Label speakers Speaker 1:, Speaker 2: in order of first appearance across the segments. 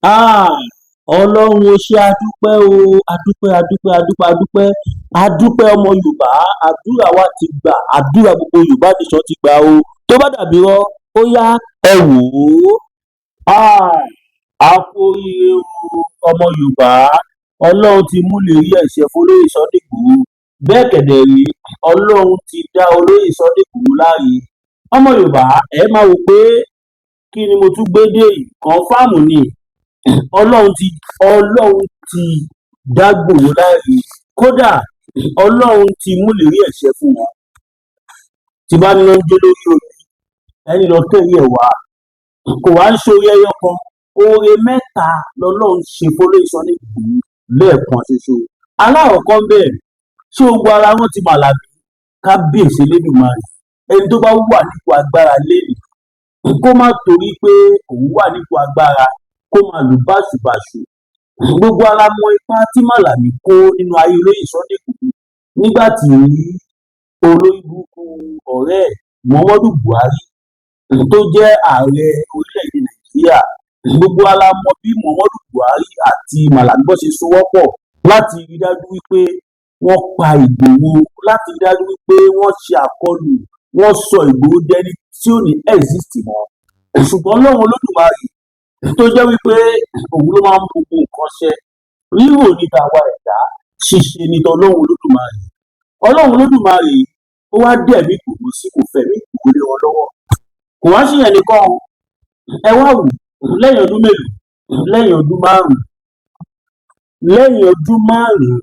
Speaker 1: Ah, Ọlọ́run ó ṣe adúpẹ́ o, adúpẹ́ adúpẹ́ adúpẹ́ adúpẹ́ adúpẹ́ ọmọ Yorùbá, àdúrà wa ti gbà, àdúrà gbogbo Yorùbá nation ti gbà o. Tó bá dàbí irọ́, ó yá ẹ wò ó. Ah, a kú oríire o, ọmọ Yorùbá. Ọlọ́run ti múlérí ẹ̀ṣẹ̀ fún olóyè Sunday Igboho. Bẹ́ẹ̀ kẹ̀dẹ̀ rí, Ọlọ́run ti dá olóyè Sunday Igboho láre. Ọmọ Yorùbá, ẹ máa wò pé kí ni mo tún gbé dé yìí, kọ̀ńfàmù ni ọlọ́run ti dá Ìgbòho láre. Kódà ọlọ́run ti múlérí ẹ̀ṣẹ̀ fún wọn. Tí bá ní lọ ń jó lórí omi, ẹni lọ kẹ́rì ẹ̀ wá, kò wá ń ṣoore ẹyọ kan, oore mẹ́ta lọ́lọ́run ṣe fólóyè Sunday Igboho lẹ́ẹ̀kan ṣoṣo. Alákọ̀ọ́kọ́ ń bẹ̀, ṣé gbogbo ara wọn ti Màlàbí? Kábíyèsí Elédùmarè, ẹni tó bá wà nípò agbára lénìí, kó má torí pé òun wà nípò agbára kó máa lù báṣubàṣu. Gbogbo ara mọ ipa tí Màlàbí kó nínú ayé olóyè Sunday Igboho nígbà tí olórí burúkú ọ̀rẹ́ ẹ̀ Muhammadu Buhari tó jẹ́ ààrẹ orílẹ̀-èdè Nàìjíríà. Gbogbo ara mọ bí Muhammadu Buhari àti Màlàbí bó ṣe sowọ́pọ̀ láti rí dájú wípé wọ́n pa Ìgbòho, láti rí dájú wípé wọ́n ṣe àkọlù, wọ́n sọ Ìgbòho dẹni tí ò ní exist mọ́. Ṣùgbọ́n Ọlọ́run Olódùmarè tó jẹ́ wípé òun ló máa ń gbogbo nǹkan ṣe, rírò ní tàwa ẹ̀dá, ṣíṣe ní tọlọ́run Olódùmarè. Ọlọ́run Olódùmarè ó wá dẹ̀mí Ìgbòho sí, kò fẹ̀mí Ìgbòho lé wọn lọ́wọ́. Kò wá ṣèyẹn nìkan o, ẹ wá wò lẹ́yìn ọdún mélòó, lẹ́yìn ọdún márùn-ún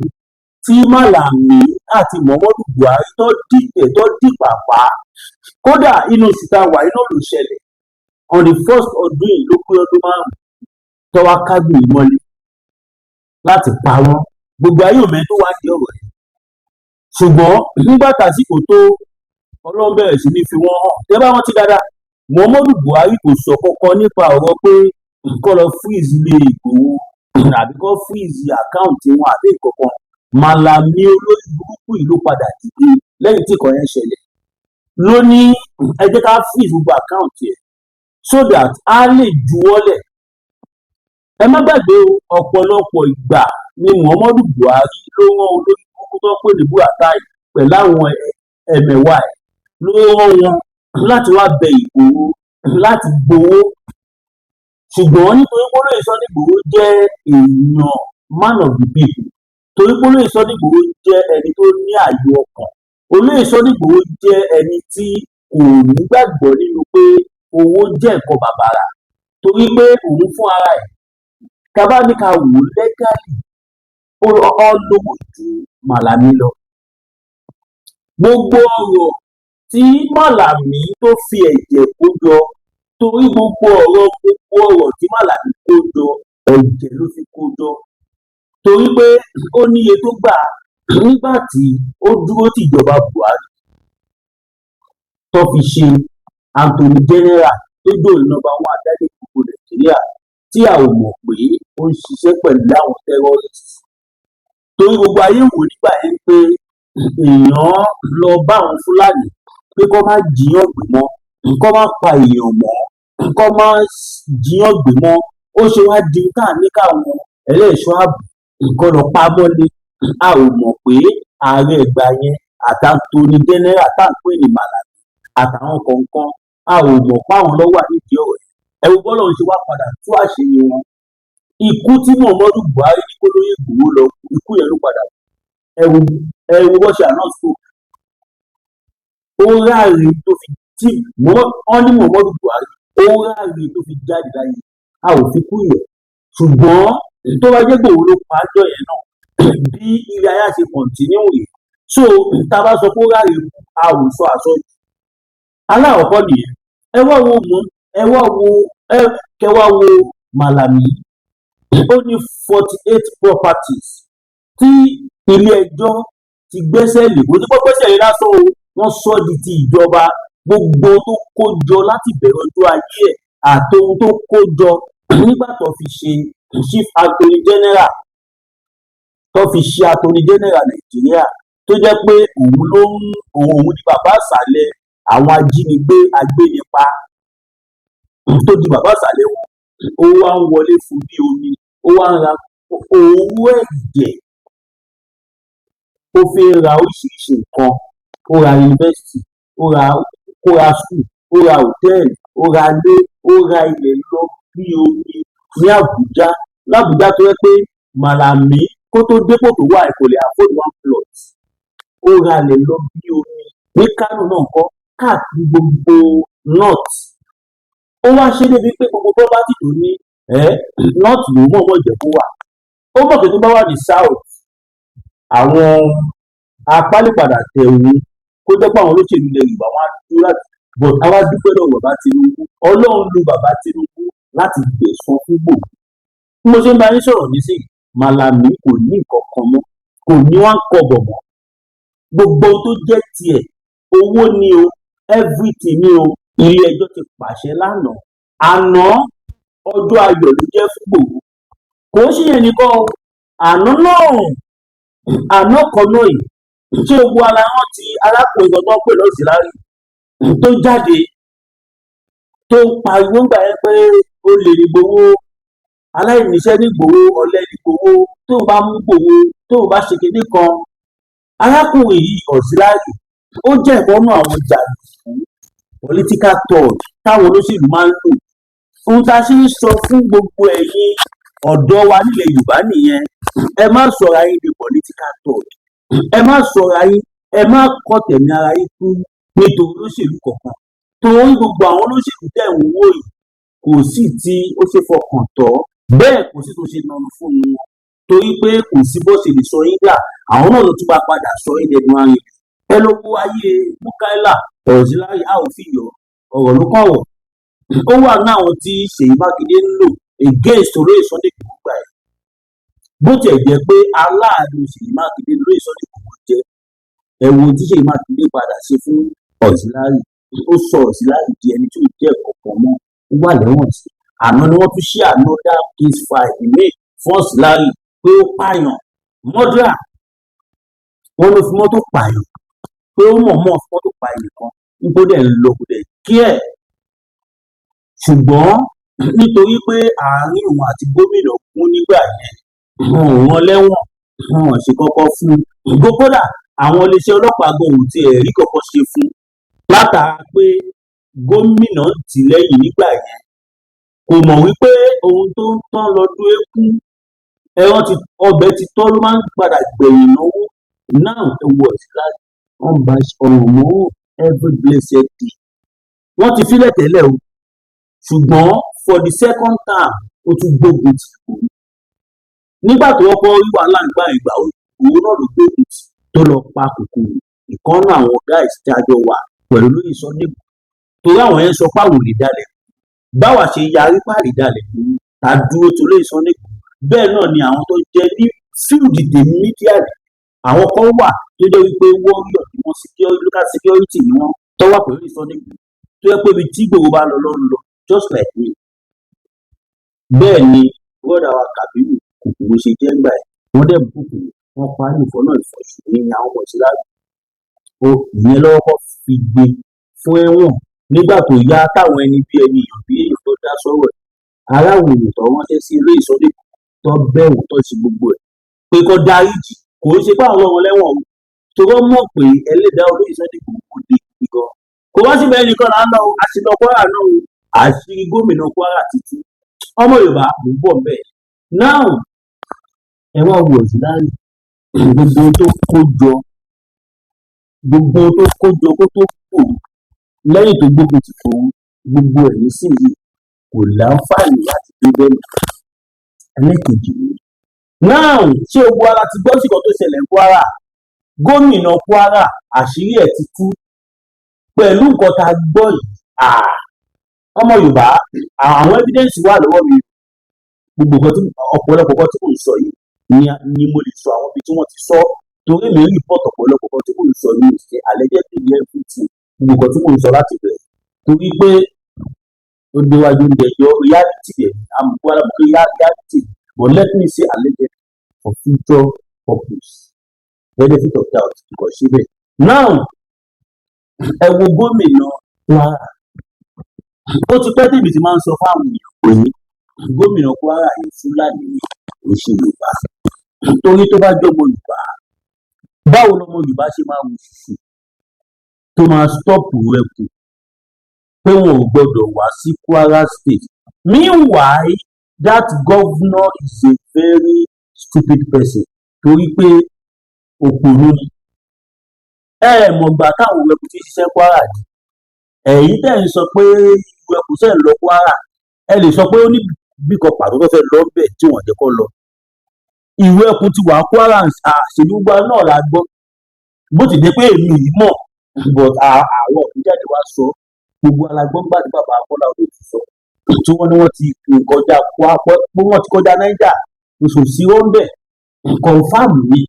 Speaker 1: tí Màlàbí àti Muhammadu Buhari tó dìpàpá. Kódà inú oṣù tá a wà iná ló ṣẹlẹ̀, on the first ọdún yìí ló pé ọdún márùn-ún tó wá kájú ìmọ́lé láti pa wọ́n. Gbogbo ayé ò mẹ́ni tó wá di ọ̀rọ̀ yìí, ṣùgbọ́n nígbà tásìkò tó, Ọlọ́run bẹ̀rẹ̀ sí ní fi wọ́n hàn. Tẹ́ bá rántí dáadáa, Muhammadu Buhari kò sọ kankan nípa ọ̀rọ̀ pé kó lọ freeze ilé Ìgbòho àbí kó freeze àkáǹtì wọn àbí ìkọ̀kan. Màlàbí olórí burúkú yìí ló padà dìde lẹ́yìn tí ìkọ̀ yẹn ṣẹlẹ̀, ló ní ẹ jẹ́ ká freeze gbogbo àkáǹtì ẹ̀ so that a lè juwọ́lẹ̀. Ẹ má gbàgbé o, ọ̀pọ̀lọpọ̀ ìgbà ni Muhammadu Buhari ló rán olórí burúkú tó pè ní Buratai pẹ̀lú àwọn ẹ̀mẹ̀wà ẹ̀, ló rán wọn láti wá bẹ Ìgbòho láti gbowó. Ṣùgbọ́n nítorí pé olóyè Sunday Igboho jẹ́ èèyàn man of the people, torí pé olóyè Sunday Igboho jẹ́ ẹni tó ní ààyò ọkàn, olóyè Sunday Igboho jẹ́ ẹni tí kò nígbàgbọ́ nínú pé owó jẹ́ nǹkan bàbàrà, torí pé òun fún ara ẹ̀, tá bá ní ká wò ó lẹ́gàlì, ó lówó ju Màlàbí lọ. Gbogbo ọ̀rọ̀ tí Màlàbí tó fi ẹ̀jẹ̀ kó jọ, torí gbogbo ọ̀rọ̀ tí Màlàbí kó jọ, ẹ̀jẹ̀ ló fi kó jọ. Torí pé ó níye tó gbà nígbà tí ó dúró tì ìjọba Buhari tó fi ṣe Attorney General tó dòun nọ́mbà wọn adájọ́ gbogbo Nàìjíríà, tí a ò mọ̀ pé ó ń ṣiṣẹ́ pẹ̀lú àwọn terrorists. Torí gbogbo ayé wò nígbà yẹn pé èèyàn lọ bá àwọn Fúlàní pé kó má jiyàn gbé mọ́, kó má pa èèyàn mọ́, kó má jiyàn gbé mọ́. Ó ṣe wá di ká ní káwọn ẹlẹ́ṣọ́ ààbò nǹkan lọ pa mọ́lé. A ò mọ̀ pé ààrẹ ìgbà yẹn àti Attorney General tá à ń pè ní Màlàbí àtàwọn kọ̀ọ̀kan, a ò mọ̀ pé àwọn ló wà nídìí ọ̀rọ̀ yẹn. Ẹ wo bọ́lá òun ṣe wá padà tú àṣírí wọn. Ikú tí Muhammadu Buhari ní kó lóyè Ìgbòho lọ, ikú yẹn ló padà. Ẹ wo bó ṣe announce tó, ó ráre tó fi tí wọ́n ní Muhammadu Buhari, ó ráre tó fi jáde láyé. A ò fi kú yẹn, ṣùgbọ́n tó bá jẹ́ Ìgbòho ló pa ájọ yẹn náà, bí ilé ayé ṣe kọ̀ǹtínú yìí. So tá a bá sọ pé ó ráre kú, a ò sọ àsọjù. Alákọ̀ọ́kọ́ nìyẹn. Kẹ wá wo Màlàbí, ó ní 48 properties tí ilé ẹjọ́ ti gbẹ́sẹ̀ lé. Kò ní kó gbẹ́sẹ̀ lé lásán o, wọ́n sọ di ti ìjọba. Gbogbo tó kó jọ láti bẹ̀rẹ̀ ọjọ́ ayé ẹ̀ àtohun tó kó jọ nígbà tó fi ṣe chief Attorney General, tó fi ṣe Attorney General Nàìjíríà, tó jẹ́ pé òun ni bàbá àṣàlẹ̀ àwọn ajínigbé agbénipa tó di bàbá àṣàlẹ̀ wọn. ó wá ń wọlé fún bí omi, ó wá ń ra owó ẹ̀jẹ̀, ó fi ń ra oríṣiríṣi nǹkan, ó ra yunifásitì, ó ra skul, ó ra hòtẹ́ẹ̀lì, ó ra ilé, ó ra ilẹ̀ lọ bí omi ní Àbújá. L'Àbújá tó jẹ́ pé Màlàmí kó tó dépò tó wà kò lè afford one plot. Ó ra ilẹ̀ lọ bí omi ní Kánò náà ńkọ́, káàkiri gbogbo north. Ó wá ṣe débi pé gbogbo property tó ní north ló mọ̀ọ́mọ̀ jẹ́ kó wà. Ó mọ̀ pé tó bá wà ní south, àwọn apá lè padà tẹ̀ òun, kó jẹ́ pé àwọn olóṣèlú ilẹ̀ Yorùbá wọn á dúró láti, but a wá dúpẹ́ lọ́wọ́ bàbá Tinubu. Ọlọ́run lo bàbá Tinubu láti gbẹ̀san fún Ìgbòho. Bí mo ṣe ń bá yín sọ̀rọ̀ nísìnyí, Màlàmí kò ní nǹkan kan mọ́, kò ní wá ń kọ́bọ̀ mọ́. Gbogbo tó jẹ́ tiẹ̀, owó ni o, everything ni o, ilé ẹjọ́ ti pàṣẹ lánàá. Àná ọjọ́ ayọ̀ ló jẹ́ fún Ìgbòho. Kò ń ṣèyẹn nìkan o, àná kan náà yìí, ṣé gbogbo ara rántí arákùnrin kan tó ń pè l'Auxiliary tó jáde tó ń pariwo ńgbà yẹn pé ó lè ní Ìgbòho, aláìníṣẹ́ ní Ìgbòho, ọ̀lẹ ní Ìgbòho, tó bá mú Ìgbòho, tó bá ṣe kinní kan. Arákùnrin yìí Auxiliary ó jẹ́ ìkọ́nú àwọn jàǹdùkú political thought táwọn olóṣèlú máa ń lò. Ohun tá a ṣe ń sọ fún gbogbo ẹ̀yin ọ̀dọ́ wa nílẹ̀ Yorùbá nìyẹn. Ẹ má sọra yín di political thought, ẹ má sọra yín, ẹ má kọ́ tẹ̀mí ara yín kú nítorí olóṣèlú kankan. Torí gbogbo àwọn olóṣèlú tẹ̀ ń wò yìí kò sí tí ó ṣe fọkàn tọ́, bẹ́ẹ̀ kò sí tó ṣe nanu fún wọn, torí pé kò sí bó ṣe lè sọ yín dà, àwọn náà ló tún bá padà sọ yín lẹ́nu ayé. Ẹ lọ wo ayé Mukaila, Auxiliary, a ò fi yọ ọ̀rọ̀ ló kọ̀rọ̀. Ó wà ní àwọn tí Ṣèyí Mákindé ń lò against olóyè Sunday Igboho gbà ẹ̀. Bó tiẹ̀ jẹ́ pé aláàánú Ṣèyí Mákindé lóyè Sunday Igboho jẹ́, ẹ wo tí Ṣèyí Mákindé padà ṣe fún Auxiliary. Ó sọ Auxiliary di ẹni tí ò jẹ́ kankan mọ́, ó wà lẹ́wọ̀n sí. Àná ni wọ́n tún ṣí another case file ìmíì fún Auxiliary pé ó pààyàn, murder. Wọ́n ló fi mọ́tò pààyàn, pé ó mọ̀ọ́mọ̀ fi mọ́tò pààyàn kan nítorí ẹ̀ ń lọ kò dẹ̀ kí ẹ̀. Ṣùgbọ́n nítorí pé àárín òun àti gómìnà kún nígbà yẹn, wọ́n lẹ́wọ̀n, wọ́n ṣe kọ́kọ́ fún un. Kódà àwọn iléeṣẹ́ ọlọ́pàá gan ò tiẹ̀ rí kọ́kọ́ ṣe fún un látara pé gómìnà tì lẹ́yìn nígbà yẹn. Kò mọ̀ wípé ohun tó ń tán lọ́dún eégún, ọbẹ̀ ti tọ́ ló máa ń padà gbẹ̀yìn náwó. Now ẹ wo Auxiliary, wọ́n bá ọ̀ràn mọ́ every blessed day. Wọ́n ti fílẹ̀ tẹ́lẹ̀ o, ṣùgbọ́n for the second time ó tún gbógun tì í. Nígbà tó wọ́pọ̀ rí wàhálà nígbà ìgbà òun náà ló gbógun tì tó lọ pa kòkòrò ìkànnì àwọn guys tí a jọ wà pẹ̀lú lóyè Sunday Igboho. Torí àwọn yẹn sọ pé àwọn ò lè dalẹ̀, báwa ṣe yarí pàrí dalẹ̀ ta dúró tó lóyè Sunday Igboho. Bẹ́ẹ̀ náà ni àwọn tó jẹ́ ní field the media, àwọn kan wà tó jẹ́ wípé warrior ni wọ́n, local security ni wọ́n tó wà pẹ̀lú Sunday Igboho, tó yẹ pé ibi tí Igboho bá lọ lọ́run lọ just like me. Bẹ́ẹ̀ ni brother wa Kabiru Kòkòrò ṣe jẹ́ gbà ẹ̀, wọ́n dẹ̀ bùkún, wọ́n parí ìfọ́nà ìfọ̀ṣù ní àwọn ọmọ Auxiliary. Ìyẹn lọ́wọ́ kọ́ fi gbé fún ẹ̀wọ̀n. Nígbà tó yá táwọn ẹni bí ẹni èèyàn bí èèyàn tó dá sọ̀rọ̀ ẹ̀, aráàlú tó ránṣẹ́ sí ilé Sunday tó bẹ̀rù tó ṣe gbogbo ẹ̀ pé kó dáríjì. Kò ń ṣe pé àwọn ọmọ lẹ́wọ̀n o, tó wọ́n mọ̀ pé ẹlẹ́dàá olóyè Sunday kò dé ibi gan. Kò wá síbẹ̀ nìkan là ń lọ àṣìlọ Kwara náà o, àṣírí gómìnà Kwara títí. Ọmọ Yorùbá ló ń bọ̀ bẹ́ẹ̀. Now ẹ wá wo Auxiliary, gbogbo tó kó jọ kó tó kù lẹ́yìn tó gbógun ti fún gbogbo ẹ̀ nísìnyí kò láǹfààní láti dé bẹ́ẹ̀. Ẹlẹ́kejì ni now ṣé gbogbo ara ti gbọ́ sí kan tó ṣẹlẹ̀ ní Kwara? Gómìnà Kwara àṣírí ẹ̀ ti tú pẹ̀lú nǹkan tá a gbọ́ yìí. Ọmọ Yorùbá, àwọn evidence wà lọ́wọ́ mi. Gbogbo nǹkan tí ọ̀pọ̀lọpọ̀ kan tí mò ń sọ yìí ni mo lè sọ àwọn ibi tí wọ́n ti sọ, torí mi report ọ̀pọ̀lọpọ̀ kan tí mò ń sọ ní ìṣe allegedly everything. Gbogbo nǹkan tí mò ń sọ láti bẹ̀rẹ̀, torí pé ó déwájú oúnjẹ ẹjọ́ reality ẹ̀ àmùkú alábùkú reality, but let me say allegedly for future purpose, benefit of doubt kò ṣe bẹ́ẹ̀. Now ẹ wo gómìnà Kwara, ó ti pẹ́ tèmi ti máa ń sọ fáwọn èèyàn pé gómìnà Kwara yìí Fúlàní ni kò ṣe Yorùbá. Torí tó bá jọmọ Yorùbá, báwo lọmọ Yorùbá ṣe máa wù sí tó máa stop Ẹkùn pé wọn ò gbọdọ̀ wá sí Kwara State? Meanwhile, that governor is a very stupid person torí pé òpònú ni. Mọ̀gbà táwọn Ẹkùn ti ṣiṣẹ́ Kwara ni. Ẹ̀yin tẹ̀ ń sọ pé Ẹkùn ṣe ń lọ Kwara, ẹ lè sọ pé ó ní bí kan pàtó tó fẹ́ lọ bẹ̀ tí wọ́n jẹ́ kó lọ. Ìwé Ẹkùn ti wà Kwara ṣèlú gbogbo náà la gbọ́, bó ti jẹ́ pé èmi yìí mọ̀, but àwọn òkú jáde wá sọ, gbogbo alágbọ́n gbà tí bàbá Bọ́lá Olóòtú sọ tí wọ́n ní wọ́n ti kọjá wọ́n ti kọjá Niger, oṣù sí wọ́n bẹ̀ confam ni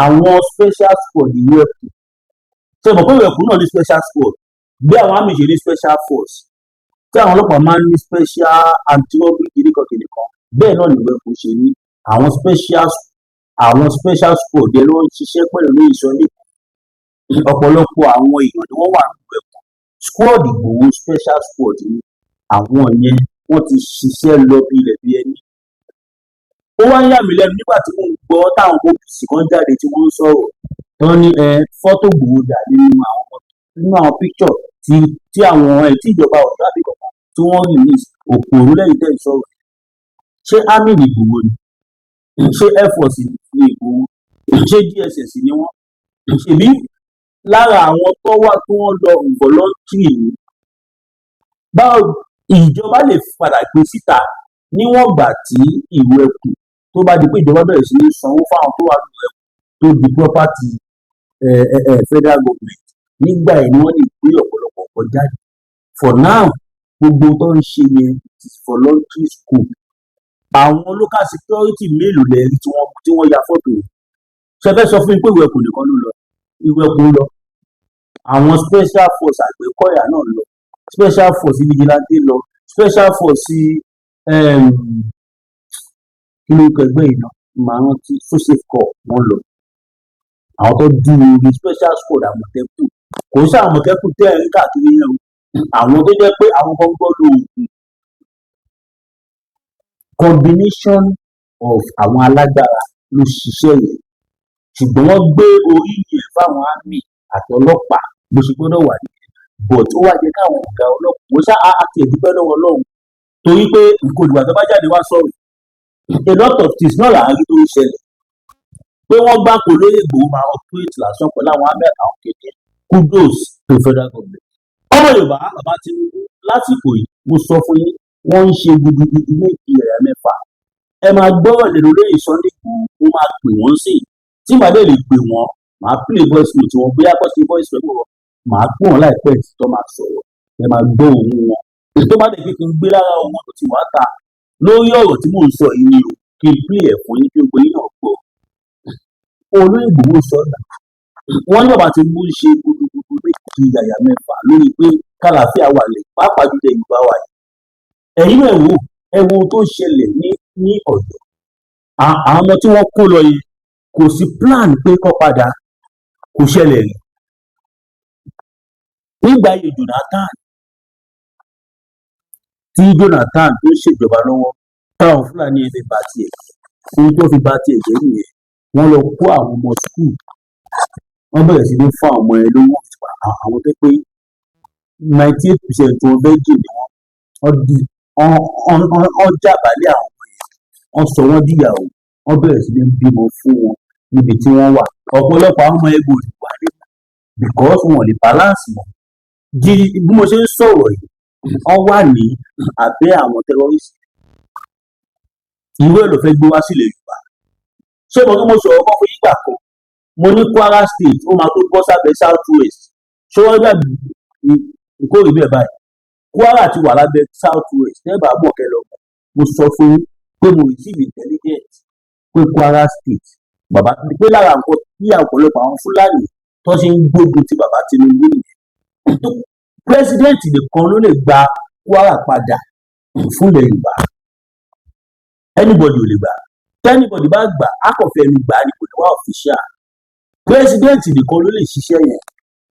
Speaker 1: àwọn special squad ìwé Ẹkùn. Ṣé mọ̀ pé ìwé Ẹkùn náà ní special squad bí àwọn àmì ṣe ní special force tí àwọn ọlọ́pàá máa ń ní special anti-robbery kìnìkan bẹ́ẹ̀ náà ìwé Ẹkùn ṣe ní àwọn special squad ẹ̀ ló ń ṣiṣẹ́ pẹ̀lú ní ìsọ̀lẹ̀. Ọ̀pọ̀lọpọ̀ àwọn èèyàn ni wọ́n wà nínú Ẹkùn. Squad Ìgbòho special squad ni àwọn yẹn wọ́n ti ṣiṣẹ́ lọ bí ilẹ̀ bí ẹni. Ó wá ń yà mí lẹ́nu nígbà tí mo ń gbọ́ táwọn OPC kan jáde tí wọ́n ń sọ̀rọ̀ tán ní fọ́tò Ìgbòho dà nínú àwọn picture tí àwọn tí ìjọba ọ̀dọ́ àbí kankan tí wọ́n release òpòrú lẹ́yìn tẹ̀ ń sọ̀rọ̀. Ṣé army ni Ìgbòho ni? Ṣé Air Force ni Ìgbòho? Ṣé DSS ni wọ́n? Ṣèbí lára àwọn tó wà tí wọ́n lọ involuntary ni. Báwo ìjọba lè padà gbé síta níwọ̀n gbà tí ìwé Ẹkùn tó bá di pé ìjọba bẹ̀rẹ̀ sí ní sanwó fáwọn tó wà nínú Ẹkùn tó di property federal government, nígbà yẹn ni wọ́n lè gbé ọ̀pọ̀lọpọ̀ ọkọ̀ jáde. For now, gbogbo tó ń ṣe yẹn is voluntary scope. Àwọn local security mélòó lẹ́rí tí wọ́n ya fọ́tò yìí? Ṣé fẹ́ sọ fún mi pé ìwé Ẹkùn nìkan ló lọ? Ìwé Ẹkùn lọ, àwọn special force Àgbẹ̀kọ̀yà náà lọ, special force vigilante lọ, special force kí ló kẹgbẹ́ ìná màá rántí social corps wọ́n lọ. Àwọn tó dúró ní special squad Àmọ̀tẹ́kùn kò sí Àmọ̀tẹ́kùn tẹ́ ẹ̀ ń káàkiri yẹn o. Àwọn tó jẹ́ pé àwọn kan gbọ́ lóògùn combination of àwọn alágbára ló ṣiṣẹ́ yẹn, ṣùgbọ́n wọ́n gbé orí yẹn fáwọn àmì àti ọlọ́pàá bó ṣe gbọ́dọ̀ wà ní. But ó wá jẹ́ káwọn ọ̀gá ọlọ́pàá wọ́n ṣá àti ẹ̀dúpẹ́ lọ́wọ́ Ọlọ́run torí pé nǹkan ìgbà tó bá jáde wá sọ̀rọ̀ a lot of things náà là ń rí tó ń ṣẹlẹ̀ pé wọ́n gbà kó lóye Ìgbòho máa operate lásán pẹ̀lú àwọn àmì àtàwọn kékeré. Kudos to federal government. Ọmọ Yorùbá bàbá Tinubu lásìkò yìí mo sọ fún yín wọ́n ń ṣe gudugudu méjì ẹ̀yà mẹ́fà. Ẹ máa gbọ́ lèrò lórí Sunday Igboho, mo máa pè wọ́n sí i tí màá dé lè pè wọ́n màá play voice note wọn bóyá kọ́ sí voice note wọn màá pè wọ́n láìpẹ́ tí tó máa sọ̀rọ̀ ẹ máa gbọ́ ohùn wọn. Tó bá dé kí n gbé lára ohun tó ti wá ta lórí ọ̀rọ̀ tí mò ń sọ yìí ni o kí n play ẹ̀ fún yín kí gbogbo yín náà gbọ́. Olóyè Ìgbòho sọ̀dà wọ́n ní bàbá Tinubu ń ṣe gudugudu méjì ẹ̀yà mẹ́fà lórí pé kálàáfíà wà lẹ̀ pàápàá jùlọ Yorùbá wà yìí. Ẹ̀yin náà ẹ wo tó ṣẹlẹ̀ ní Ọ̀yọ́. Àwọn ọmọ tí wọ́n kó lọ yìí kò sí plan pé kó padà kò ṣẹlẹ̀ rí. Nígbà ayé Jonathan tí Jonathan tó ṣèjọba lọ́wọ́ táwọn Fúlàní ẹni bá tiẹ̀ ohun tó fi bá tiẹ̀ jẹ́ nìyẹn wọ́n lọ kó àwọn ọmọ skul wọ́n bẹ̀rẹ̀ sí ní fún àwọn ọmọ ẹ lówó àwọn tó pé 98% wọn bẹ́ẹ̀jì ni wọ́n jàbálẹ̀ àwọn ọmọ yẹn wọ́n sọ wọ́n díyàwó wọ́n bẹ̀rẹ̀ sí ní bímọ fún wọn níbi tí wọ́n wà. Ọ̀pọ̀lọpọ̀ àwọn ọmọ ẹgbẹ́ òdì wà nígbà because wọn lè balance wọn. Bí mo ṣe ń sọ̀rọ̀ yìí wọ́n wà ní abẹ́ àwọn terrorist. Ìwé ló fẹ́ gbé wá sílẹ̀ Yorùbá. Ṣé mo sọ̀rọ̀ kan fún yígbà kan mo ní Kwara State ó máa tó bọ́ sábẹ́ South West ṣé wọ́n gbà ìkórè bẹ́ẹ̀ báyìí Kwara ti wà lábẹ́ South West tẹ́ẹ̀bà mọ̀ kẹ́ lọ mo sọ fún yín pé mo receive intelligence pé Kwara State bàbá pé lára nǹkan tí ọ̀pọ̀lọpọ̀ àwọn Fúlàní tó ṣe ń gbógun ti bàbá Tinubu nìyẹn. President nìkan ló lè gba Kwara padà fún ilẹ̀ Yorùbá anybody ò lè gbà anybody bá gbà á kàn fẹ́ ẹni gbà á ní kò ní wá official. President nìkan ló lè ṣiṣẹ́ yẹn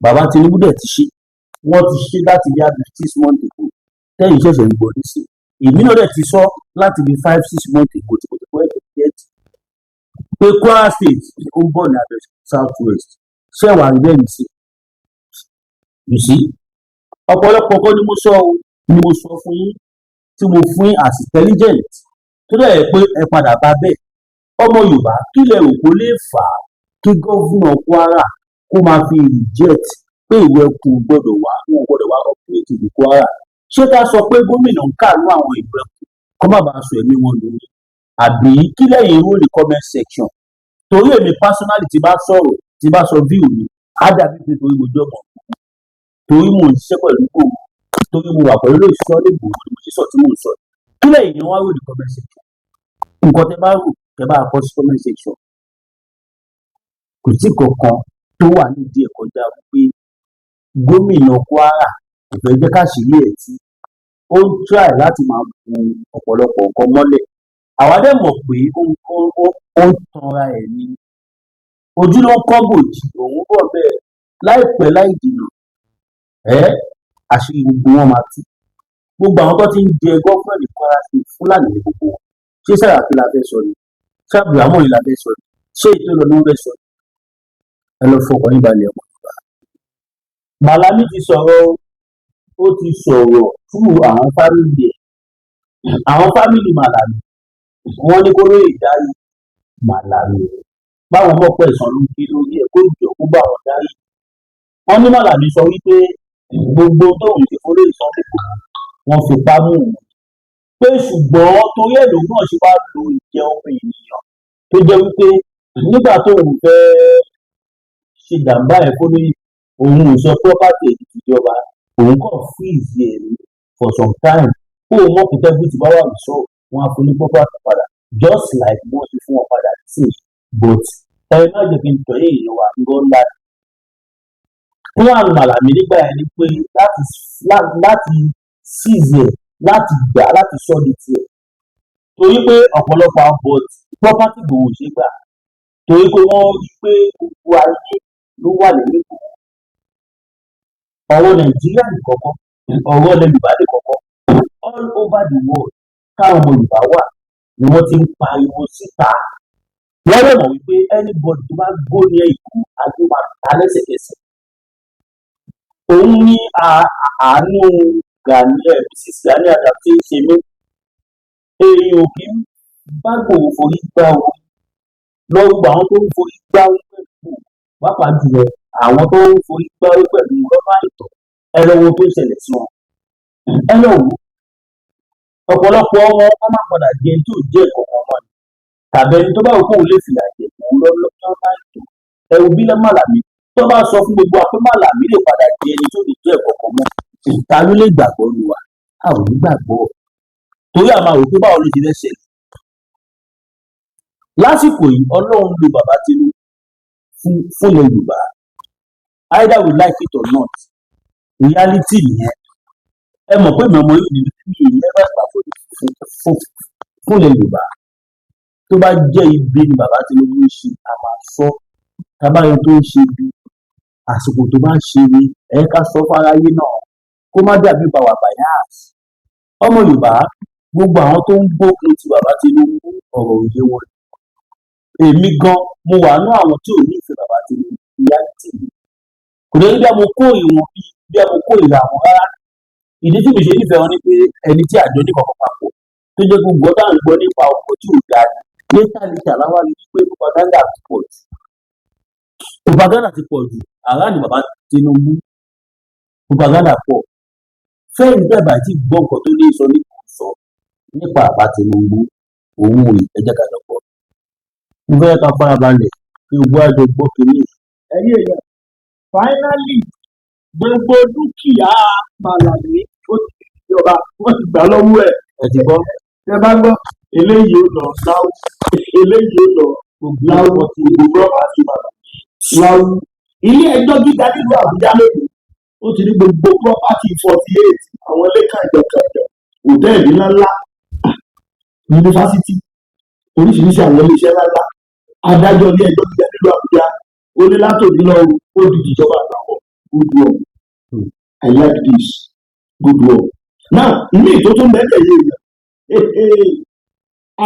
Speaker 1: bàbá Tinubu dẹ̀ ti ṣe wọ́n ti ṣe láti bí i 6 months ago tẹ́yìn ṣẹ̀ṣẹ̀ ń gbọ́ nísìn èmi náà dẹ̀ ti sọ láti bí 5-6 months ago tí mo ti kọ́ ẹ̀jẹ̀ gẹ́ẹ̀tì pé Kwara State ó ń bọ̀ ní abẹ́ South West ṣé wàá rí bẹ́ẹ̀ ní sí you see ọ̀pọ̀lọpọ̀ kan ni mo sọ fún yín tí mo fún yín as intelligent tó dẹ̀ yẹ pé ẹ padà bá bẹ́ẹ̀ ọmọ Yorùbá kí lẹ rò kó lè fà á kí gọ́vùnà Kwara kó máa fi reject pé ìwé ẹkùn gbọ́dọ̀ wá wọn gbọ́dọ̀ wá operate ní Kwara ṣé ká sọ pé gómìnà ń kàánú àwọn ìwé ẹkùn kó má bàa sọ ẹ̀mí wọn lórí àbí kí lẹ́yìn irú ní comment section torí èmi personally ti bá sọ̀rọ̀ ti bá sọ view mi á dàbí pé torí mo jọmọ torí mo ń ṣiṣẹ́ pẹ̀lú gbòòrò torí mo wà pẹ̀lú lóṣù sọ́ọ́lẹ̀ gbòòrò ni mo ṣe sọ tí mo ń sọ kí lẹ́yìn ni wọ́n á rò ní comment section nǹkan tẹ́ bá rò tẹ́ bá kọ sí comment section kò sí kankan tó wà nídìí ẹ̀ kọjá pé gómìnà Kwara kò fẹ́ jẹ́ káṣírí ẹ̀ tí ó ń try láti máa bu ọ̀pọ̀lọpọ̀ nǹkan mọ́lẹ̀ àwa dẹ̀ mọ̀ pé ó ń tanra ẹ̀ ní ojú ló ń kọ́ bòjì òun bọ̀ bẹ́ẹ̀ láìpẹ́ láì jìnnà àṣírí gbogbo wọn máa tú gbogbo àwọn tó ti ń jẹ gọ́fúnà ní Kwara State Fúlàní ní gbogbo wọn ṣé Sàràkí la fẹ́ sọ ni ṣé Abdulrahman la fẹ́ sọ ni ṣé ìtòlọ́ ló ń fẹ́ sọ ni ẹ lọ fọkàn yín balẹ̀ ọmọ Yorùbá. Malami ti sọ̀rọ̀ ó ti sọ̀rọ̀ fún àwọn fámìlì ẹ̀ àwọn fámìlì Malami wọ́n ní kó lóye dárí Malami báwọn mọ̀ pé ẹ̀sán ló ń gbé lórí ẹ̀ kó jọ kó bá wọn dárí wọ́n ní Malami sọ wípé gbogbo tóun ti fọlé ìsọ̀lẹ̀kọ̀ wọ́n fi pamọ́ òun pé ṣùgbọ́n torí ẹ̀lò náà ṣe wá lo ìjẹun ènìyàn tó jẹ́ wípé nígbà tóun fẹ́ ṣe jàǹbá ẹ̀ kó ní òun ò sọ property ìjọba òun kàn freeze ẹ̀ for some time kó o mọ̀ pé tẹ́gbù ti bá wà lọ́sọ̀ wọn á fún ní property padà just like wọ́n ṣe fún wọn padà sí but ẹ má jẹ́ kí n tọ́ èèyàn wà ń gọ́ ńlá fún àwọn Malami nígbà yẹn ni pé láti seize ẹ̀ láti gbà láti sọ ní tiẹ̀ torí pé ọ̀pọ̀lọpọ̀ àwọn but property gbòòwò ṣe gbà torí pé wọ́n rí pé gbogbo ayé ló wà lẹ́yìn ìgbòho ọ̀rọ̀ Nàìjíríà nìkọ̀kọ́ ọ̀rọ̀ Yorùbá nìkọ̀kọ́ all over the world káwọn ọmọ Yorùbá wà ni wọ́n ti ń pariwo síta wọ́n lè mọ̀ wípé anybody tó bá gbó ní ìkú àti máa ta lẹ́sẹ̀kẹsẹ̀ òun ní àánú Mrs. Gani Adams tí ń ṣe mí èèyàn kì í bá gbòòrò forí gbá owó lọ́gbà àwọn tó ń forí gbá owó pẹ̀lú pàápàá jùlọ àwọn tó ń forí gbá owó pẹ̀lú rọ́bà ìtọ̀ ẹlọ́wọ́ tó ń ṣẹlẹ̀ sí wọn ẹlọ́wọ́ ọ̀pọ̀lọpọ̀ wọn máa padà jẹ tó jẹ́ ìkọ̀kan wọn ni tàbí ẹni tó bá wù kóun lè fìlà jẹ òun lọ́jọ́ bá ètò ẹ̀rù bí Malami tó bá sọ fún gbogbo àpé Malami lè padà jẹ ẹni tó lè jẹ́ ìkọ̀kan mọ́ ta ló lè gbàgbọ́ lu wa a ò ní gbàgbọ́ torí àmà rò pé báwo ló ti lẹ́sẹ̀ lásìkò yìí Ọlọ́run lo bàbá Tinubu fún ilẹ̀ Yorùbá either we like it or not reality nìyẹn ẹ mọ̀ pé mi ọmọ yìí ní mi never gbà fún ilẹ̀ Yorùbá tó bá jẹ́ ibi ni bàbá Tinubu ń ṣe àmà sọ tábàyẹ tó ń ṣe bí àsìkò tó bá ń ṣe ni ẹ ká sọ fáráyé náà kó má dàbí bàwà bias ọmọ Yorùbá gbogbo àwọn tó ń gbógun ti bàbá Tinubu ọ̀rọ̀ òye wọn èmi gan mo wà ní àwọn tí ò ní ìfẹ́ bàbá Tinubu reality kò lè rí bí a mo kó ìwọ̀n bí a mo kó ìlà àwọn rárá ìdí tí mi ṣe nífẹ̀ẹ́ wọn ni pé ẹni tí àjọ ní kọ̀ọ̀kan papọ̀ tó jẹ́ gbogbo ọ̀dà ń gbọ́ nípa ọkọ̀ tí ò dáa létà láwa ní pé propaganda ti pọ̀ jù àrà ni bàbá Tinubu propaganda pọ̀ fẹ́ẹ̀rí bẹ́ẹ̀ bá ti gbọ́ nǹkan tó lè sọ nípa bàbá Tinubu òun ò ẹ̀jẹ̀ kájọ pọ̀ mo fẹ́ ká farabalẹ̀ kí gbogbo àjọ gbọ́ kínní ẹ̀yìn èèyàn finally gbogbo dúkìá Malami ó ti di ìjọba wọ́n ti gbà lọ́wọ́ ẹ̀ ti gbọ́ ẹ bá gbọ́ eléyìí ó lọ láwù eléyìí ó lọ láwù gbogbo property Malami láwù ilé ẹjọ́ gíga nílùú Àbújá lónìí ó ti ní gbogbo property 48 àwọn ilé kànjọkànjọ hòtẹ́ẹ̀lì ńláńlá yunifásitì oríṣiríṣi àwọn iléeṣẹ́ ńláńlá adájọ́ ilé ẹjọ́ gíga nílùú Àbújá ó ní látòdì lọ́rùn ó di ìjọba àpapọ̀ good work I like this good work now ilé ìtótó mẹ́tẹ̀ yé èèyàn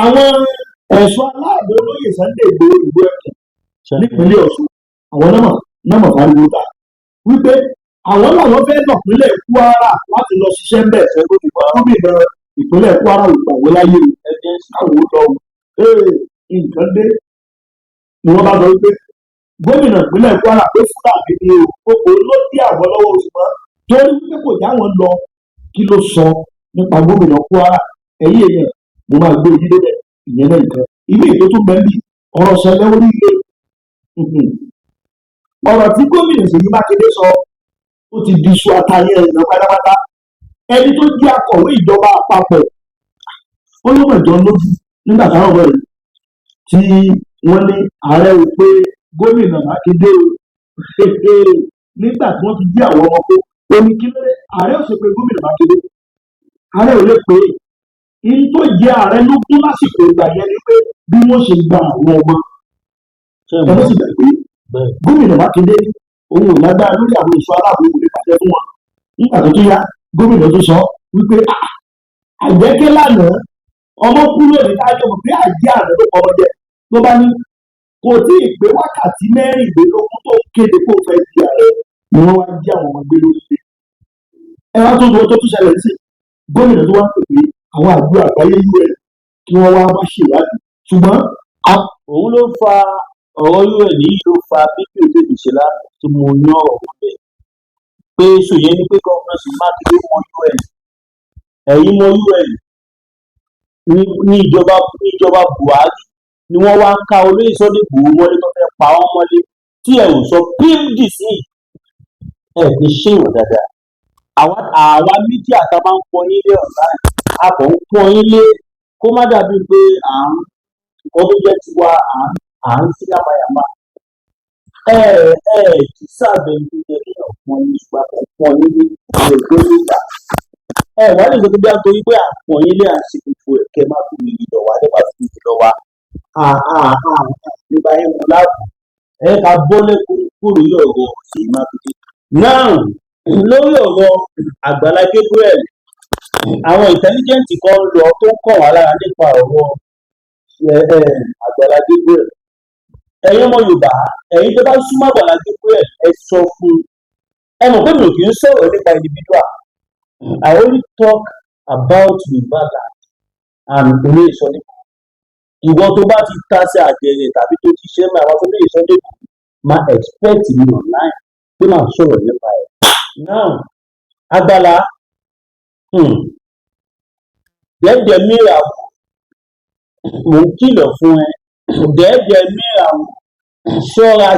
Speaker 1: àwọn ẹ̀ṣọ́ aláàbò olóyè Sunday Igboho ìlú Ẹ̀kọ́ nípínlẹ̀ Ọ̀ṣun àwọn náà pariwo ta wípé àwọn làwọn fẹ́ lọ ìpínlẹ̀ Kwara láti lọ ṣiṣẹ́ ń bẹ̀ gómìnà ìpínlẹ̀ Kwara ò gbàgbé láyé ẹgbẹ́ káwọn lọ nǹkan dé ni wọ́n bá sọ wípé gómìnà ìpínlẹ̀ Kwara pé Fúlàní ni o ló dí àwọn lọ́wọ́ Òṣùpá torí wípé kò já wọn lọ kí ló sọ nípa gómìnà Kwara ẹ̀yìn èèyàn mo máa gbé ojú débẹ̀ ìyẹn náà nǹkan ilé ètò tó bẹ́ẹ̀ bí ọ̀rọ̀ ṣẹlẹ̀ orí ilé ọ̀rọ̀ tí gómìnà Ṣèyí Mákindé sọ ó ti di iṣu àtàyè ẹ̀yàn pátápátá ẹni tó jẹ́ akọ̀wé ìjọba àpapọ̀ ó ló mọ̀jọ́ lójú nígbà táwọn ọ̀rọ̀ rẹ̀ tí wọ́n ní ààrẹ ò pé gómìnà Mákindé o nígbà tí wọ́n ti jí àwọn ọmọ kó omi kí lóde ààrẹ ò ṣe pé gómìnà Mákindé ààrẹ ò lè pé in tó jẹ́ ààrẹ ló kún lásìkò ìgbà yẹn ni pé bí wọ́n ṣe gba àwọn ọmọ ẹ̀rọ sì gbà pé gómìnà Mákindé òun ò lágbára lórí àwọn ìṣọ́ aláàbò ìwé pàṣẹ fún wọn nígbà tó tún yá gómìnà tó sọ wípé àjẹkẹ́ lánàá ọmọ kú lónìí kájọ mọ̀ pé àjẹ́ àná ló pọ̀ jẹ ló bá ní kò tí ì pé wákàtí mẹ́rìnlélógún tó kéde kó fẹ́ di ààrẹ ni wọ́n wá jí àwọn ọmọ gbé lórí ilé ẹ wá tó tún ṣẹlẹ̀ sí gómìnà tó wá pè pé àwọn àjọ àgbáyé UN kí wọ́n wá bá ṣèwádìí ṣùgbọ́n
Speaker 2: òun ló fa ọ̀rọ̀ UN yìí ló fa fídíò tèmi ṣe láti tí mo yan ọ̀rọ̀ wọn bẹ̀ pé sòyẹ́ ni pé gómìnà Ṣèyí Mákindé mọ UN ẹ̀yìn mọ UN ní ìjọba Buhari ni wọ́n wá ń ká olóyè Sunday Igboho mọ́lé tó fẹ́ pa wọ́n mọ́lé tí ẹ̀ ò sọ píndì sí ẹ̀ fi ṣé ìwọ̀n dáadáa àwa mídíà tá a máa ń pọn yín lé online a kò ń pọn yín lé kó má dàbí pé nǹkan tó jẹ́ tiwa à ń sí yamayama kì í sábẹ́ ní ilé ní ọ̀pọ̀ yín ṣùgbọ́n kò pọn yín lé ìgbẹ́ nígbà wọ́n lè sọ pé bí a torí pé àpọ̀ yín lé àṣẹ gbogbo ẹ̀kẹ́ má fi mi lọ wá nípa fi mi lọ wá nípa yẹn mo láàbù ká bọ́lẹ̀ kúrò ní ọ̀rọ̀ Ṣèyí Mákindé. Now lórí ọ̀rọ̀ Àgbàlá Gabriel àwọn intelligence kan lọ tó ń kàn wá lára nípa ọ̀rọ̀ Àgbàlá Gabriel ẹ̀yin ọmọ Yorùbá ẹ̀yin tó bá súnmọ́ Àgbàlá Gabriel ẹ sọ fún ẹ mọ̀ pé mi ò kì í sọ̀rọ̀ nípa individual I only talk about the ballad and ilé ìsọdẹ́kù ìwọ tó bá ti ta sí àjẹrẹ tàbí tó ti ṣe máa wá fún ilé ìsọdẹ́kù máa expect mi online pé máa sọ̀rọ̀ nípa ẹ̀. Now Àgbàlá dẹ́ẹ̀dẹ̀ mìíràn mò ń kìlọ̀ fún ẹ dẹ́ẹ̀dẹ̀ mìíràn ṣọ́ra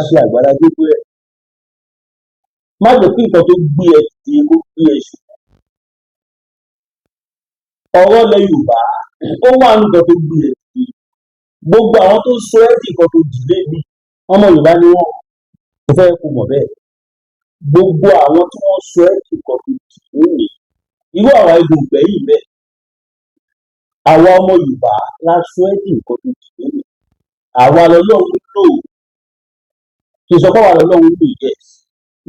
Speaker 2: ṣe Àgbàlá Gabriel má jẹ́ kí nǹkan tó gbé ẹ dìde kó gbé ẹ ṣùgbọ́n ọ̀rọ̀ ilẹ̀ Yorùbá ó wà nǹkan tó gbé ẹ dìde gbogbo àwọn tó sọ ẹ́ di nǹkan tó dìde ní ọmọ Yorùbá ni wọ́n kò fẹ́ kó mọ̀ bẹ́ẹ̀ gbogbo àwọn tí wọ́n sọ ẹ́ di nǹkan tó dìde ní irú àwa igun gbẹ̀yìn bẹ́ẹ̀ àwa ọmọ Yorùbá la sọ ẹ́ di nǹkan tó dìde ní àwa lọ́lọ́run lò kì í sọ pé àwa lọ́lọ́run lò yes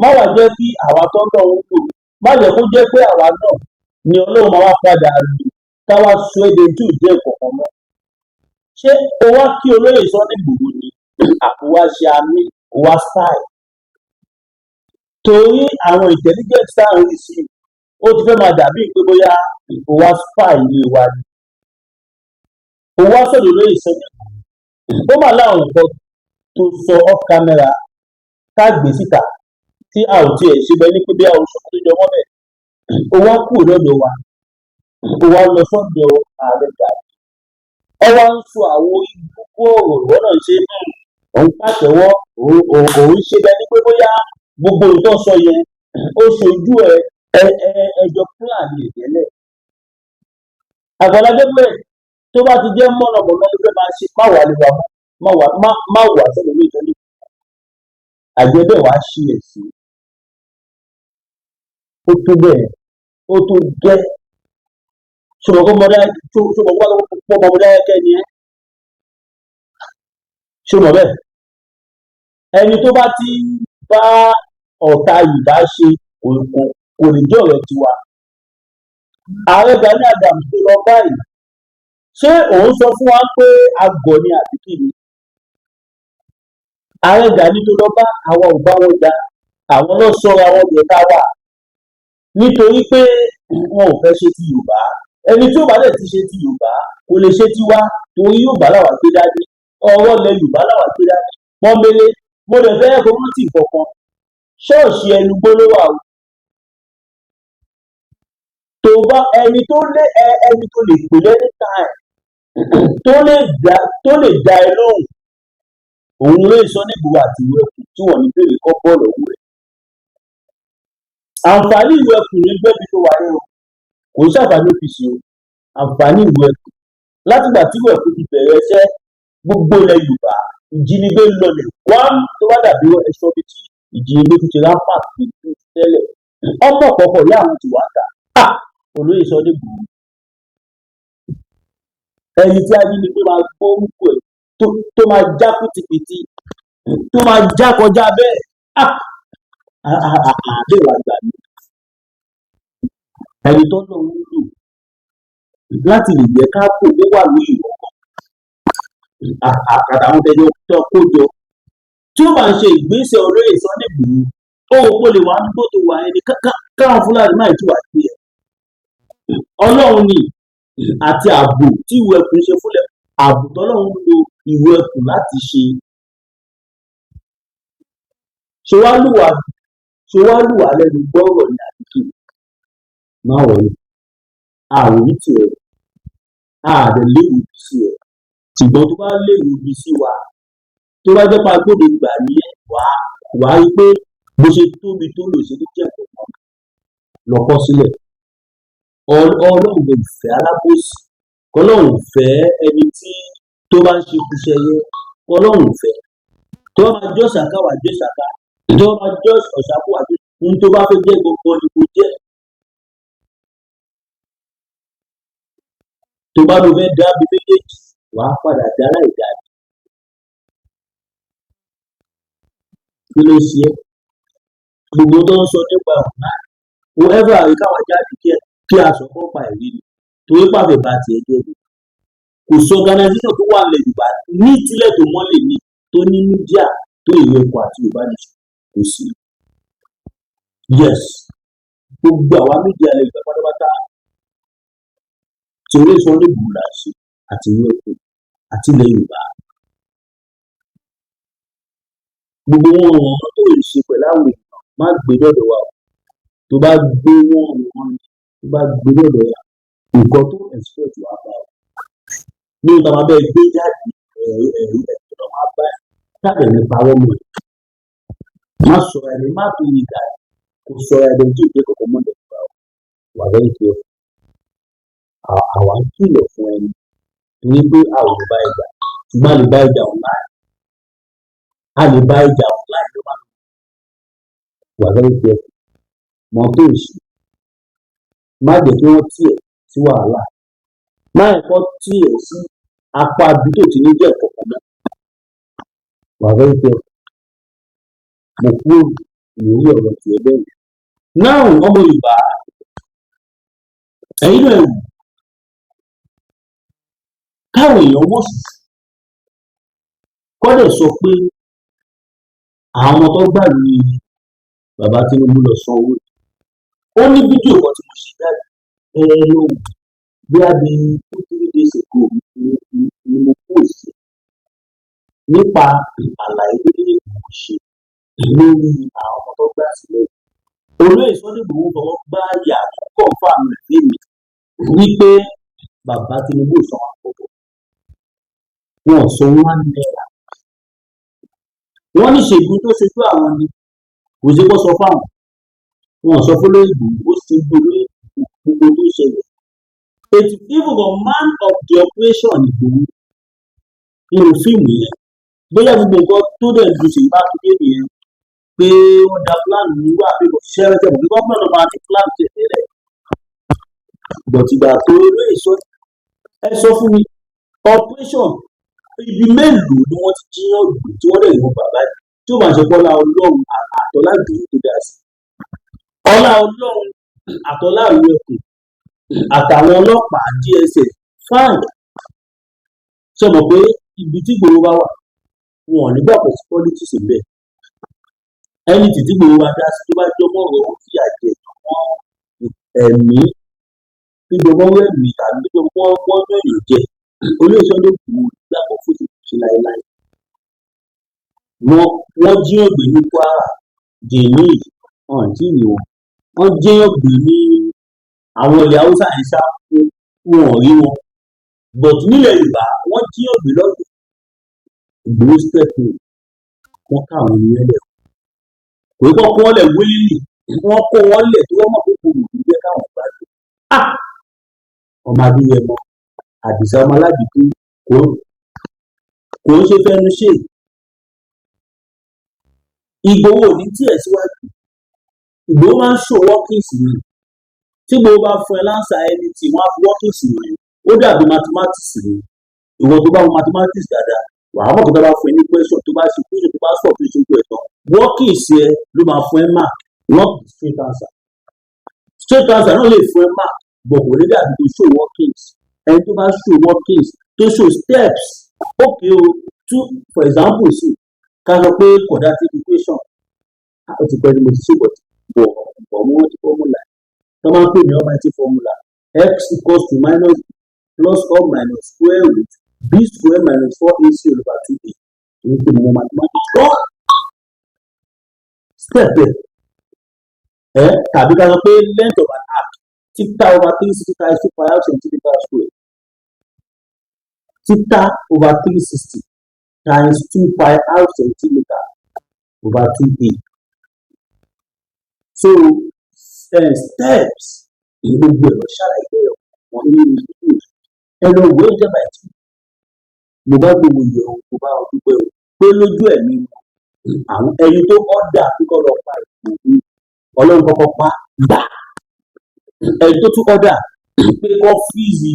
Speaker 2: má wàá jẹ́ kí àwa tó ń lọ́run lò má jẹ́ kó jẹ́ pé àwa náà ni Ọlọ́run máa wá padà lò káwá sọ èdè tí ò jẹ́ ìkọ̀kan mọ́ ṣé o wá kí olóyè Sunday Igboho ni àpò wá ṣe àmì wá style torí àwọn intelligent style rí sí ó ti fẹ́ máa dàbí pé bóyá ìbò wá spy ilé wa ni o wá sọ̀rọ̀ olóyè Sunday Igboho ó mà láwọn nǹkan tó sọ off camera ká gbé síta tí a ò tiẹ̀ ṣe bẹ́ẹ̀ ní pé bí a ò sọ tó jọ mọ́ bẹ́ẹ̀ ó wá kúrò lọ́dọ̀ wa ó wá lọ sọ́dọ̀ ààrẹ Gani ó wá ń sọ àwọn ibùkún ọ̀rọ̀ ìwọ náà ṣe òun pàtẹ́wọ́ òun ṣe bẹ́ẹ̀ ní pé bóyá gbogbo nǹkan sọ yẹn ó ṣojú ẹjọ́ fúlàní ìtẹ́lẹ̀ Àgbàlá Gabriel tó bá ti jẹ́ mọ̀nàmọ́ná ló fẹ́ máa ṣe má wà lè wà má wà sẹ́lẹ̀ ní ìtẹ́lẹ̀ àjẹbẹ́ wàá ṣí ẹ̀ sí ó tó bẹ́ẹ̀ ó tó gẹ́ ṣùgbọ́n kó mọdé ṣùgbọ́n kó pọ̀ mọdé kẹ́ ni ẹ́ ṣùgbọ́n bẹ́ẹ̀ ẹni tó bá ti bá ọ̀tá Yorùbá ṣe kò ní jẹ́ ọ̀rọ̀ tiwa. Ààrẹ Gani Adams tó lọ báyìí, ṣé òun sọ fún wa pé agọ̀ ni àbí kí ni? Ààrẹ Gani tó lọ bá àwa ò bá wọn jà, àwọn ló sọra wọn yẹ ká wà nítorí pé wọn ò fẹ́ ṣe ti Yorùbá. Ẹni tí ó bá dẹ̀ ti ṣe ti Yorùbá kò lè ṣe tiwa, torí Yorùbá làwa gbé dání, ọ̀rọ̀ ilẹ̀ Yorùbá làwa gbé dání pọ́nbélé. Mo dẹ̀ fẹ́ kó rántí nǹkan kan, ṣọ́ọ̀ṣì Ẹnugbó ló wà o. Tó bá ẹni tó lè pè lẹ́ni táì tó lè dá ẹ lóhùn, òun ló sọ nígboro àti ìwé ẹkùn tí wọ́n ní bèrè kọ́ bọ́ọ̀lù ọ̀hún rẹ̀. Àǹfààní ìwé ẹkùn ní gbẹ́bí tó wáyé o, kò ń ṣàǹfààní OPC o, àǹfààní ìwé ẹkùn. Látìgbà tí ìwé ẹkùn ti bẹ̀rẹ̀ iṣẹ́, gbogbo ilẹ̀ Yorùbá ìjínigbé ń lọlẹ̀ wọ́n tó bá dàbí ẹ̀ṣọ́ bíi tí ìjínigbé tún ti rápà sí tẹ́lẹ̀. Ọmọ kọ̀ọ̀kan ìyá àwọn ti wà ta olóyè sọ ní gbòòrò. Ẹni tí ajínigbé máa gbórúkọ ẹ̀ tó máa já pìtìpìtì, tó máa já kọjá bẹ́ẹ̀ àdéhùn àgbà ni. Ẹni tó náà ń lò láti lè jẹ́ ká kó owó wà lórí ìwọ̀n àkàtà àwọn tẹjọ tó kó jọ. Tí ó bá ń ṣe ìgbésẹ̀ olóyè Sunday Igboho, ó lè wà nígbò tó wà ẹni káwọn Fúlàní máa tún wà sí ẹ̀. Ọlọ́run ni àti ààbò tí ìwé ẹkùn ṣe fúnlẹ̀, ààbò tọ́lọ́run lo ìwé ẹkùn láti ṣe. Ṣé wàá lù wá lẹ́nu gbọ́rọ̀ ní àdìkì? Má wọlé, àwòrán tiẹ̀, àdè léwu sí ẹ̀. Ṣùgbọ́n tó bá léwu bí sí wa, tó bá jẹ́ pa gbọ́dọ̀ gbà ní ẹ̀ wá rí pé bó ṣe tóbi tó lò ṣe ní jẹ̀kọ̀ náà lọ́kọ́ sílẹ̀. Ọlọ́run kò fẹ́ alábòsí, Ọlọ́run fẹ́ ẹni tí tó bá ń ṣe kúṣẹ́yẹ, Ọlọ́run fẹ́. Tó bá máa jọ́ ṣàká wà jẹ́ ṣàká, tó bá máa jọ́ ọ̀ṣàkó wà jẹ́ ohun tó bá fẹ́ jẹ́ gbogbo ni kò jẹ́. Tó bá lọ fẹ́ dá bí méjèèjì, wà á padà dá láì dá. Kí ló ṣe é? Gbogbo tó ń sọ nípa ọ̀nà whoever àríkàwá jáde kí a sọ fún pa ìwé ni, torí pàfẹ́ bá tiẹ̀ jẹ́ ni. Kò sí organisation tó wà nílẹ̀ Yorùbá ní ìtìlẹ̀ tó mọ́lẹ̀ ní tó ní mídíà tó ìwé ẹ̀kọ́ àti Yorùbá nation kò sí. Yes, gbogbo àwa mídíà lè gbà pátápátá tí orí Sunday Igboho là ṣe àti ìwé ẹ̀kọ́ àti ilẹ̀ Yorùbá. Gbogbo wọn tó lè ṣe pẹ̀lú àwọn èèyàn má gbé dọ́dọ̀ wa. Tó bá gbé wọn tó bá gbé dọ́dọ̀ wa, nǹkan tó expect wà bá ọ. Ní ìta máa bẹ́ẹ̀ gbé jáde ẹ̀rù ẹ̀tọ́ máa bá ẹ̀ jáde nípa àwọn ọmọ ẹ̀. Má sọ ẹni má tó yin gà ẹ̀, kò sọ ẹni tí ìgbé kọ̀ọ̀kan mọ́ ẹ̀ nípa wà lẹ́yìn tó àwa ń kìlọ̀ fún ẹni ní pé a ò lè bá ẹja, ṣùgbọ́n a lè bá ẹja online. A lè bá ẹja online ló máa wà lẹ́yìn tó mọ tó ìṣe. Má jẹ́ kí wọ́n tiẹ̀ sí wàhálà. Má ẹ̀kọ́ tiẹ̀ sí apá àdúgbò tí ní jẹ́ ìkọ̀kọ̀ náà. Wà lẹ́yìn tó mo kúrò lórí ọ̀rọ̀ tiẹ̀ bẹ́ẹ̀. Náà ọmọ Yorùbá ẹ̀yin náà wù káwọn èèyàn wò sí kọ́dẹ̀ sọ pé àwọn tó gbà lórí bàbá Tinubu lọ san owó. Ó ní fídíò kan tí mo ṣe jáde lóhùn bí a bí 2-3 days ago ni mo post nípa àlàyé tó ní ìgbìmọ̀ ṣe lórí àwọn ọmọ tó gbà sílẹ̀. Olóyè Sunday Igboho fọwọ́ gbá yà confirm rẹ̀ lémi wípé bàbá Tinubu san àkọ́kọ́. Wọ́n sọ £1. Wọ́n ní ṣègùn tó ṣe fún àwọn ni kò ṣe kó sọ fáwọn. Wọ́n sọ fún Olóyè Igboho ó ṣe gbogbo tó ṣẹlẹ̀. Even the man of the operation Igboho nínú fíìmù yẹn bóyá gbogbo nǹkan tó dẹ̀ ju ṣèyí bá tó dé nìyẹn pé wọ́n da plan nígbà pé kò ṣiṣẹ́ rẹ̀ tẹ̀wọ̀n nígbà pé wọ́n máa ní plan tẹ̀lẹ̀. Ìgbà tó Olóyè sọ ẹ sọ fún mi operation ibi mélòó ni wọ́n ti jíyàn gbé tí wọ́n lè yan bàbá yìí tí ó máa ṣe Bọ́lá Ọlọ́run àtọ́lá Ìgbòho tó dá sí. ọlá ọlọ́run àtọlá ìlú ẹkùn àtàwọn ọlọ́pàá DSS fine. ṣe mọ̀ pé ibi tí Ìgbòho bá wà wọn ò ní gbàgbọ́ sí politics ń bẹ̀. ẹni tí Ìgbòho bá dá sí tó bá jọ mọ́ ọ̀rọ̀ tí àjẹ wọn ẹ̀mí níjọba wọn ẹ̀mí tàbí níjọba wọn yóò jẹ olóòṣèlú ló kù gbàgbọ́ fún ìṣe láéláé. wọ́n jíyàn gbé ní Kwara dèní hàn tí ìlú wọn jíyàn gbé ní àwọn ilẹ̀ Haúsá yẹn sá wọn ò rí wọn but nílẹ̀ Yorùbá wọ́n jíyàn gbé lọ́dún Ìgbòho step wọn káwọn ènìyàn lẹ̀ kò ní kọ́ wọn lẹ̀ wílílì wọ́n kó wọn lẹ̀ tó wọ́n mọ̀ pé kò ní jẹ́ káwọn gbàgbé. ọmọ Adéyẹmọ Àdìsá ọmọ Alábìkú kò ń ṣe fẹnu ṣe. Ìgbòho ní tiẹ̀ síwájú Ìgbòho máa ń ṣò wọ́kìsì ni tí Ìgbòho bá fún ẹ láǹsà ẹni tí wọ́n á fi wọ́kìsì rẹ̀ ó dàbí mathematics ni ìwọ tó bá mọ mathematics dáadáa wàá mọ̀ tó bá fún ẹ ní question tó bá ṣe question tó bá sọ̀ tó ṣe gbọ́ ẹ̀ tán wọ́kìsì ẹ ló máa fún ẹ mark not straight answer. Straight answer náà lè fún ẹ mark but kò ní dàbí tó show workings ẹni tó bá show workings tó show steps okay o two for example sí ká sọ pé quadratic equation ó ti pẹ́ ní mo ti ṣe bọ̀ mú wọ́n ti formula tó máa ń pè ní almighty formula x equals to minus plus or minus square root b square minus 4ac over 2a èyí tó mọ mathematics kọ́ step bẹ́ẹ̀ tàbí ká sọ pé length of an arc theta over 360 times 2 pi r centimeter square theta over 360 times 2 pi r centimeter over 2a. So steps gbogbo ẹ̀rọ ṣàlàyé wọn ní ìlú ẹ̀rọ ìwé ìjọba ẹ̀tún mo bá gbogbo ìyẹ̀wò mo bá wọn dúpẹ́ o pé lójú ẹ̀mí àwọn ẹni tó ọ̀dà kíkọ́ lọ pa ìgbòho ọlọ́run kọ́kọ́ pa gbà ẹni tó tún ọ̀dà pé kọ́ fíìsì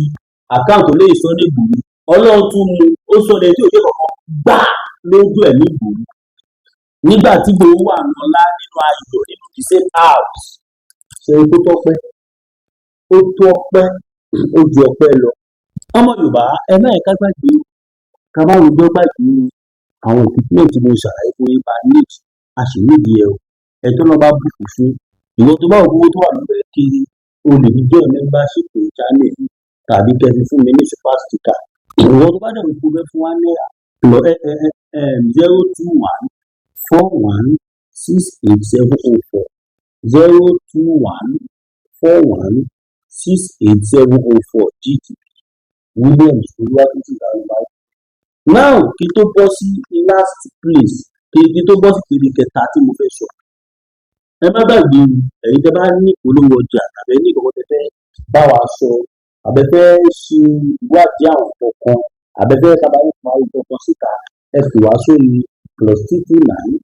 Speaker 2: àkáǹtì olóyè Sunday Igboho ọlọ́run tún mú ó sọ ní ẹni tí òjò kọ̀ọ̀kan gbà lójú ẹ̀mí Igboho nígbà tí Igboho wà lọ́lá nínú ayọ̀ nínú the same house ṣe tó tọ́pẹ́ ó tó ọpẹ́ ó ju ọpẹ́ lọ. ọmọ Yorùbá ẹ náà ẹ̀ka gbàgbé ká má wo gbọ́ gbàgbé àwọn equipment tí mo ṣàlàyé fún yín bá need a sì nídìí ẹ o ẹ tó náà bá bùkún fún ìwọ tó bá owó tó wà lóbẹ̀ kiri o lè ní jẹ́ membership channel tàbí kẹ́ni fún mi ní super sticker ìwọ tó bá dẹ̀ wò fún fún wa ní 02141687040 GT Williams Olúwatósìn Lárúbáwá. Now kí tó bọ́ sí last place kí tó bọ́ sí ìpele kẹta tí mo fẹ́ sọ ẹ má gbàgbé ẹ̀yin tẹ́ bá ní ìpolówó ọjà tàbí ní ìkọ̀kọ̀ tẹ́ fẹ́ bá wa sọ àbẹ́fẹ́ ṣe ìwádìí àwọn kọ̀ọ̀kan àbẹ́fẹ́ kábàáyé fún àwọn ìkọ̀kan síta ẹ fi wá sórí +229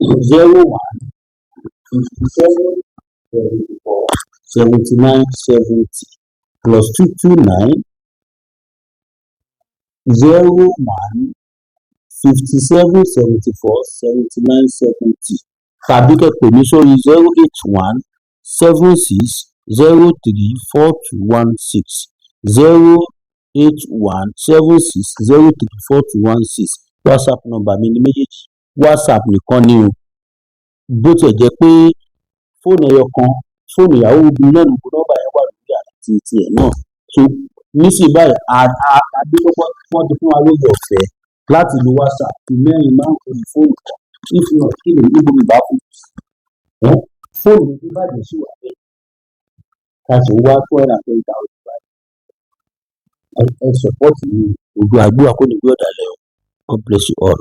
Speaker 2: 01 57 34 79 70 +229 01 57 74 79 70 tàbí kẹ́ pè mí sórí 081 76 03 4216 081 76 03 4216 WhatsApp number mi ní méjèèjì WhatsApp nìkan ni o bó tiẹ̀ jẹ́ pé fóònù ẹyọ kan fóònù ìyàwó obìnrin náà nìkan nọ́mbà yẹn wà lórí àti tiẹ̀ náà so nísìnyí báyìí adékọ́kọ́ wọ́n ti fún wa lóye ọ̀fẹ́ láti lo WhatsApp mẹ́rin márùn-ún lórí fóònù kan if not kí lè ní gbogbo ìbá fóònù ní bàjẹ́ sí wà bẹ́ẹ̀ ká sì wá 220,000 báyìí ẹ support mi ojú àgbó àkónígbé ọ̀dàlẹ̀ God bless you all.